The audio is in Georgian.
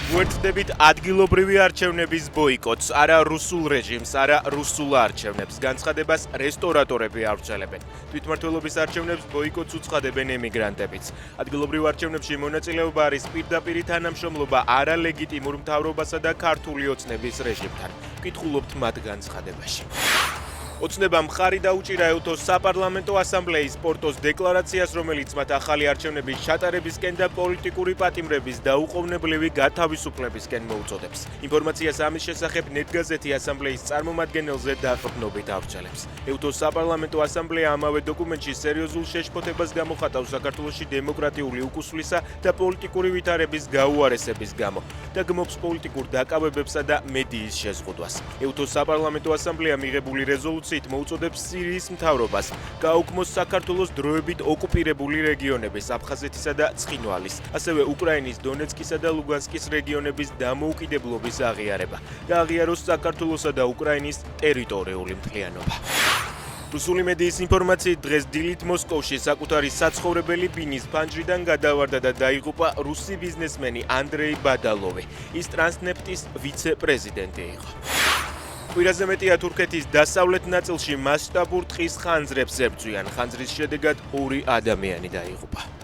ვუერთდებით ადგილობრივი არჩევნების ბოიკოტს, არა რუსულ რეჟიმს, არა რუსულ არჩევნებს. განცხადებას რესტორატორები ავრცელებენ. თვითმმართველობის არჩევნებს ბოიკოტს უცხადებენ ემიგრანტებიც. ადგილობრივ არჩევნებში მონაწილეობა არის პირდაპირი თანამშრომლობა არალეგიტიმურ მთავრობასა და ქართული ოცნების რეჟიმთან. ვკითხულობთ მათ განცხადებაში. ოცნებამ მხარი დაუჭირა ეუთოს საპარლამენტო ასამბლეის პორტოს დეკლარაციას, რომელიც მათ ახალი არჩევნების ჩატარებისკენ და პოლიტიკური პატიმრების დაუყოვნებლივი გათავისუფლებისკენ მოუწოდებს. ინფორმაციას ამის შესახებ ნეტგაზეთი ასამბლეის წარმომადგენელზე დაყრდნობით ავრცელებს. ეუთოს საპარლამენტო ასამბლეა ამავე დოკუმენტში სერიოზულ შეშფოთებას გამოხატავს საქართველოში დემოკრატიული უკუსვლისა და პოლიტიკური ვითარების გაუარესების გამო და გმობს პოლიტიკურ დაკავებებსა და მედიის შეზღუდვას. ეუთოს საპარლამენტო ასამბლეა მიღებული რეზოლუციით მოუწოდებს სირიის მთავრობას გააუქმოს საქართველოს დროებით ოკუპირებული რეგიონების აფხაზეთისა და ცხინვალის, ასევე უკრაინის დონეცკისა და ლუგანსკის რეგიონების დამოუკიდებლობის აღიარება და აღიაროს საქართველოსა და უკრაინის ტერიტორიული მთლიანობა. რუსული მედიის ინფორმაციით დღეს დილით მოსკოვში საკუთარი საცხოვრებელი ბინის ფანჯრიდან გადავარდა და დაიღუპა რუსი ბიზნესმენი ანდრეი ბადალოვი. ის ტრანსნეფტის ვიცე-პრეზიდენტი იყო. კვირაზე მეტია თურქეთის დასავლეთ ნაწილში მასშტაბურ ტყის ხანძრებს ებრძვიან. ხანძრის შედეგად 2 ადამიანი დაიღუპა.